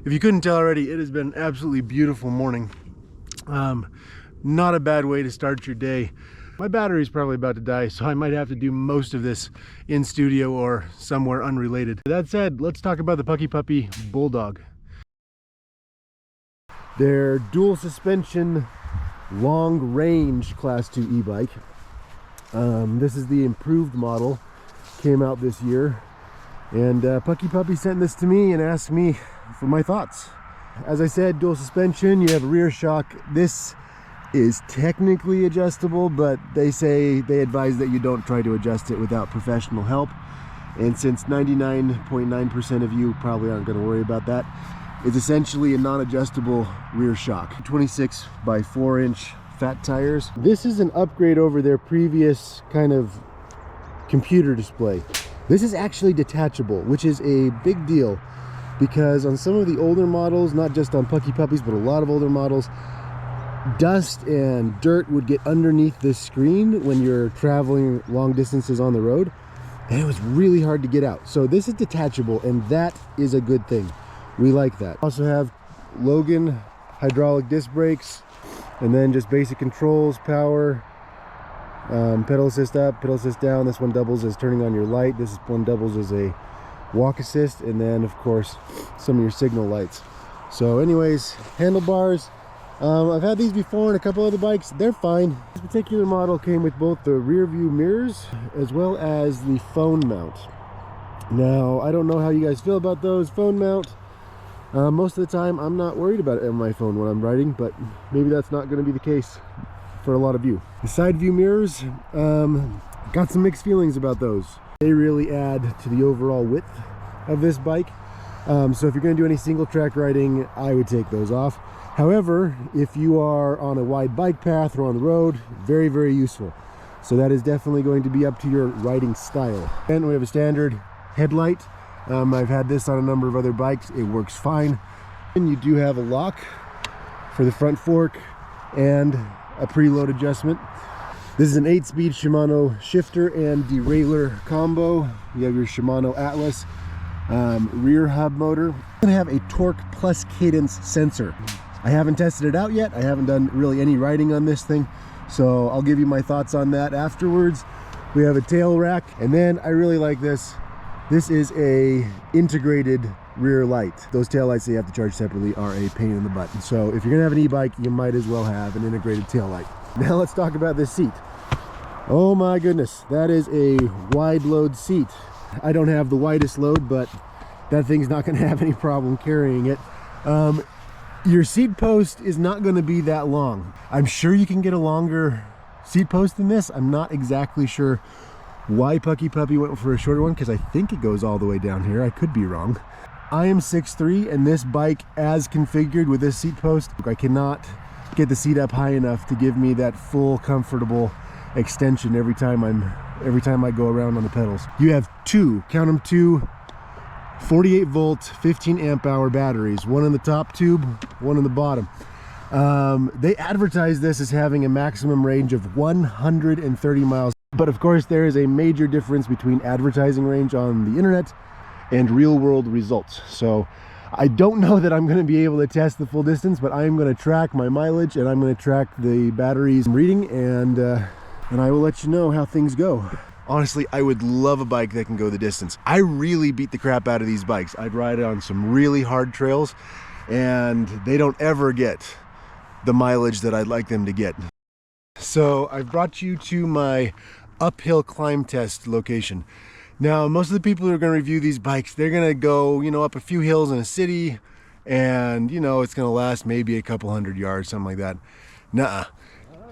If you couldn't tell already, it has been an absolutely beautiful morning. Not a bad way to start your day. My battery's probably about to die, so I might have to do most of this in studio or somewhere unrelated. That said, let's talk about the Puckipuppy Bulldog. Their dual suspension, long range Class 2 e-bike. This is the improved model, came out this year. And Puckipuppy sent this to me and asked me for my thoughts. As I said, dual suspension, you have a rear shock. This is technically adjustable, but they advise that you don't try to adjust it without professional help. And since 99.9% of you probably aren't going to worry about that, it's essentially a non-adjustable rear shock. 26 by 4 inch fat tires. This is an upgrade over their previous kind of computer display. This is actually detachable, which is a big deal because on some of the older models, not just on Puckipuppies, but a lot of older models, dust and dirt would get underneath this screen when you're traveling long distances on the road, and it was really hard to get out. So this is detachable, and that is a good thing. We like that. Also have Logan hydraulic disc brakes, and then just basic controls, power, pedal assist up, pedal assist down. This one doubles as turning on your light. This one doubles as a walk assist, and then of course some of your signal lights. So anyways, handlebars, I've had these before in a couple other bikes. They're fine. This particular model came with both the rear view mirrors as well as the phone mount. Now I don't know how you guys feel about those. Phone mount, most of the time I'm not worried about it on my phone when I'm riding, but maybe that's not going to be the case for a lot of you. The side view mirrors, got some mixed feelings about those. They really add to the overall width of this bike. So if you're going to do any single track riding, I would take those off. However, if you are on a wide bike path or on the road, very, very useful. So that is definitely going to be up to your riding style. And we have a standard headlight. I've had this on a number of other bikes. It works fine. And you do have a lock for the front fork and a preload adjustment. This is an 8-speed Shimano shifter and derailleur combo. You have your Shimano Atlas rear hub motor. It's going to have a torque plus cadence sensor. I haven't tested it out yet. I haven't done really any riding on this thing, so I'll give you my thoughts on that afterwards. We have a tail rack, and then I really like this. This is a integrated rear light. Those tail lights that you have to charge separately are a pain in the butt. So if you're gonna have an e-bike, you might as well have an integrated tail light. Now let's talk about this seat. Oh my goodness, that is a wide load seat. I don't have the widest load, but that thing's not gonna have any problem carrying it. Your seat post is not gonna be that long. I'm sure you can get a longer seat post than this. I'm not exactly sure why Puckipuppy went for a shorter one, because I think it goes all the way down here. I could be wrong. I am 6'3", and this bike, as configured with this seat post, I cannot get the seat up high enough to give me that full, comfortable extension every time I go around on the pedals. You have two, count them, two 48 volt, 15 amp hour batteries, one in the top tube, one in the bottom. They advertise this as having a maximum range of 130 miles. But of course, there is a major difference between advertising range on the internet and real world results. So I don't know that I'm going to be able to test the full distance, but I'm going to track my mileage and I'm going to track the batteries reading, and I will let you know how things go. Honestly, I would love a bike that can go the distance. I really beat the crap out of these bikes. I'd ride on some really hard trails, and they don't ever get the mileage that I'd like them to get. So I've brought you to my uphill climb test location. Now, most of the people who are going to review these bikes, they're going to go, up a few hills in a city, and, it's going to last maybe a couple hundred yards, something like that. Nuh-uh.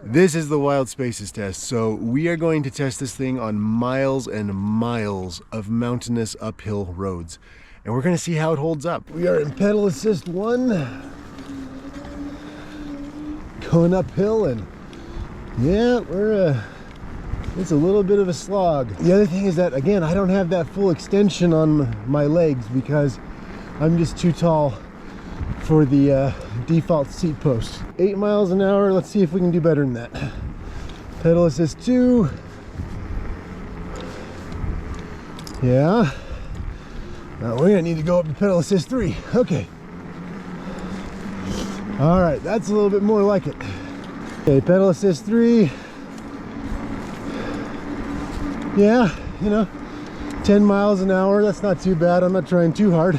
This is the Wild Spaces test. So we are going to test this thing on miles and miles of mountainous uphill roads, and we're going to see how it holds up. We are in pedal assist 1, going uphill, and yeah, it's a little bit of a slog. The other thing is that, again, I don't have that full extension on my legs because I'm just too tall for the default seat post. 8 miles an hour. Let's see if we can do better than that. Pedal assist 2. Yeah. Now we're gonna need to go up to pedal assist 3. Okay. All right, that's a little bit more like it. Okay, pedal assist 3. Yeah, you know, 10 miles an hour, that's not too bad. I'm not trying too hard.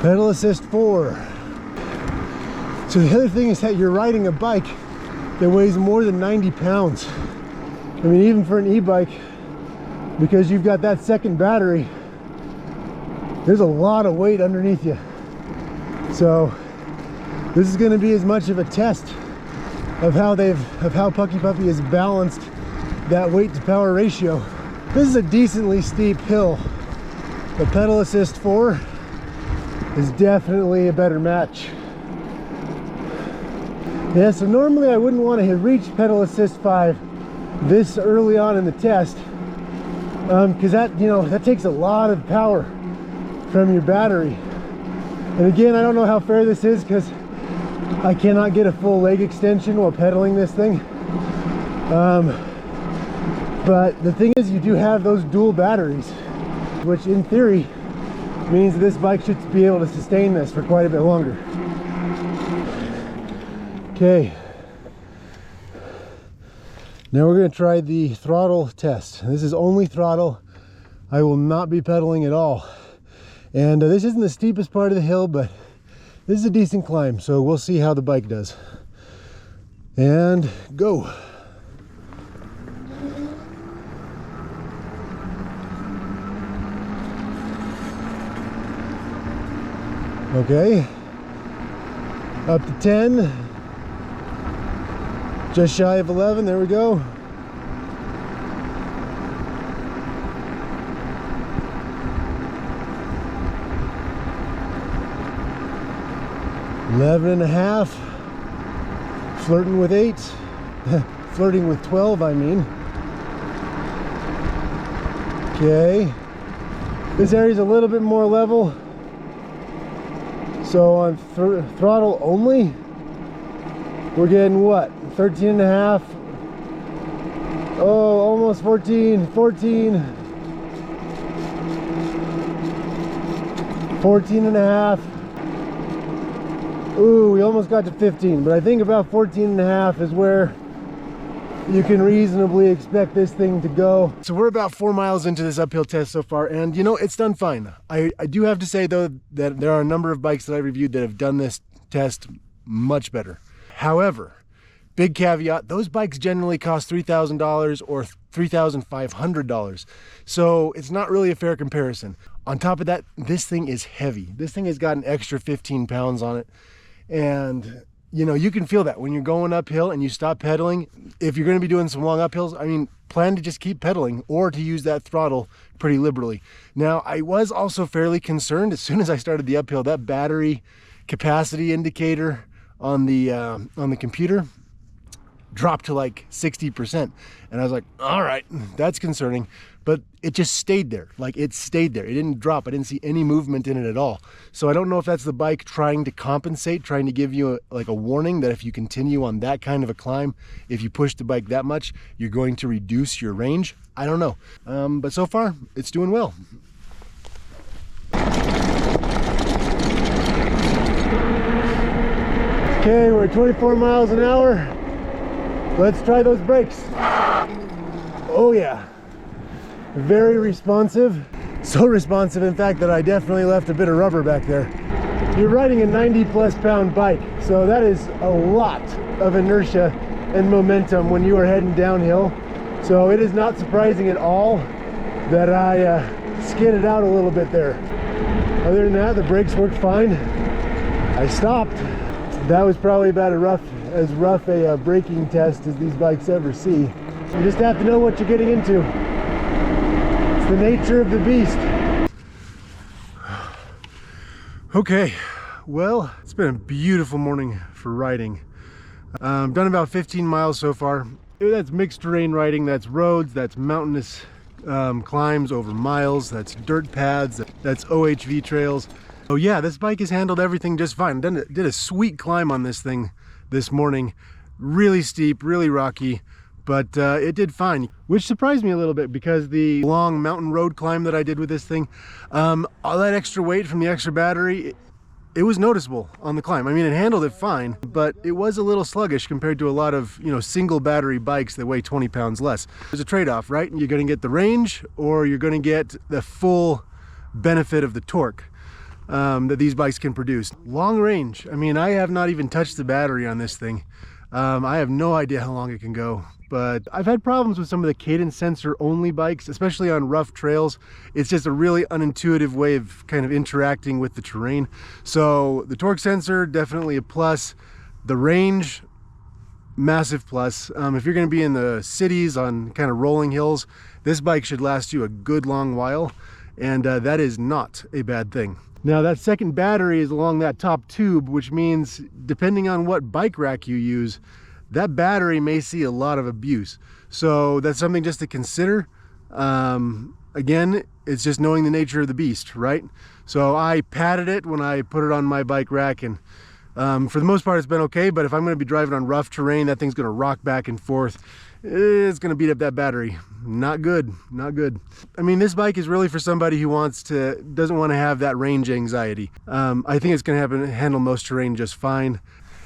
Pedal assist 4. So the other thing is that you're riding a bike that weighs more than 90 pounds. I mean, even for an e-bike, because you've got that second battery, there's a lot of weight underneath you. So this is going to be as much of a test of how Puckipuppy has balanced that weight to power ratio. This is a decently steep hill. The pedal assist 4 is definitely a better match. Yeah, so normally I wouldn't want to reach pedal assist 5 this early on in the test, because that, you know, that takes a lot of power from your battery. And again, I don't know how fair this is because I cannot get a full leg extension while pedaling this thing. But the thing is, you do have those dual batteries, which in theory means this bike should be able to sustain this for quite a bit longer. Okay, now we're going to try the throttle test. This is only throttle. I will not be pedaling at all. And this isn't the steepest part of the hill, but this is a decent climb, so we'll see how the bike does. And go. Okay, up to 10. Just shy of 11, there we go. $11.5. Flirting with 8. Flirting with 12, I mean. Okay. This area's a little bit more level. So on throttle only, we're getting what? 13.5. Oh, almost 14. 14.5. Ooh, we almost got to 15, but I think about 14.5 is where you can reasonably expect this thing to go. So we're about 4 miles into this uphill test so far, and you know, it's done fine. I do have to say though that there are a number of bikes that I reviewed that have done this test much better. However, big caveat, those bikes generally cost $3,000 or $3,500. So it's not really a fair comparison. On top of that, this thing is heavy. This thing has got an extra 15 pounds on it. And you know, you can feel that when you're going uphill and you stop pedaling. If you're going to be doing some long uphills, I mean, plan to just keep pedaling or to use that throttle pretty liberally. Now, I was also fairly concerned as soon as I started the uphill, that battery capacity indicator on the computer dropped to like 60%. And I was like, all right, that's concerning. But it just stayed there. Like, it stayed there. It didn't drop. I didn't see any movement in it at all. So I don't know if that's the bike trying to compensate, trying to give you a warning that if you continue on that kind of a climb, if you push the bike that much, you're going to reduce your range. I don't know. But so far, it's doing well. Okay, we're at 24 miles an hour. Let's try those brakes. Oh yeah. Very responsive. So responsive, in fact, that I definitely left a bit of rubber back there. You're riding a 90+ pound bike, so that is a lot of inertia and momentum when you are heading downhill. So it is not surprising at all that I skidded out a little bit there. Other than that, the brakes worked fine. I stopped. That was probably about as rough a braking test as these bikes ever see. You just have to know what you're getting into. The nature of the beast. Okay, well, it's been a beautiful morning for riding. Done about 15 miles so far. That's mixed terrain riding, that's roads, that's mountainous climbs over miles, that's dirt paths, that's OHV trails. So yeah, this bike has handled everything just fine. Did a sweet climb on this thing this morning. Really steep, really rocky. But it did fine, which surprised me a little bit because the long mountain road climb that I did with this thing, all that extra weight from the extra battery, it was noticeable on the climb. I mean, it handled it fine, but it was a little sluggish compared to a lot of, you know, single battery bikes that weigh 20 pounds less. There's a trade-off, right? You're going to get the range, or you're going to get the full benefit of the torque that these bikes can produce. Long range. I mean, I have not even touched the battery on this thing. I have no idea how long it can go, but I've had problems with some of the cadence sensor only bikes, especially on rough trails. It's just a really unintuitive way of kind of interacting with the terrain. So the torque sensor, definitely a plus. The range, massive plus. If you're going to be in the cities on kind of rolling hills, this bike should last you a good long while, and that is not a bad thing. Now that second battery is along that top tube, which means depending on what bike rack you use, that battery may see a lot of abuse. So that's something just to consider. Again, it's just knowing the nature of the beast, right? So I patted it when I put it on my bike rack, and for the most part it's been okay, but if I'm going to be driving on rough terrain, that thing's going to rock back and forth. It's going to beat up that battery. Not good, not good. I mean, this bike is really for somebody who doesn't want to have that range anxiety. I think it's going to handle most terrain just fine.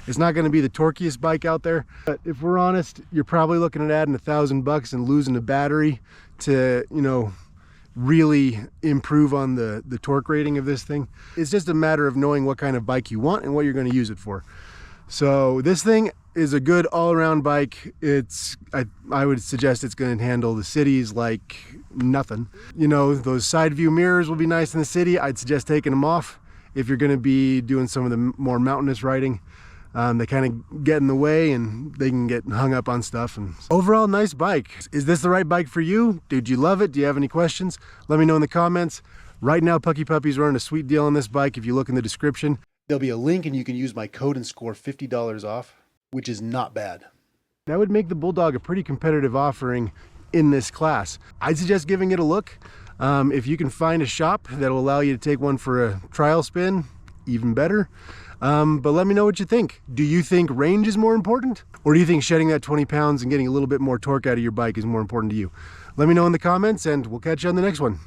It's not going to be the torquiest bike out there, but if we're honest, you're probably looking at adding $1,000 and losing a battery to, you know, really improve on the torque rating of this thing. It's just a matter of knowing what kind of bike you want and what you're going to use it for. So this thing is a good all-around bike. I would suggest it's going to handle the cities like nothing. You know, those side view mirrors will be nice in the city. I'd suggest taking them off if you're going to be doing some of the more mountainous riding. They kind of get in the way and they can get hung up on stuff. And overall, nice bike. Is this the right bike for you? Did you love it? Do you have any questions? Let me know in the comments. Right now, Puckipuppy's running a sweet deal on this bike. If you look in the description, there'll be a link and you can use my code and score $50 off, which is not bad. That would make the Bulldog a pretty competitive offering in this class. I'd suggest giving it a look. If you can find a shop that'll allow you to take one for a trial spin, even better. But let me know what you think. Do you think range is more important? Or do you think shedding that 20 pounds and getting a little bit more torque out of your bike is more important to you? Let me know in the comments, and we'll catch you on the next one.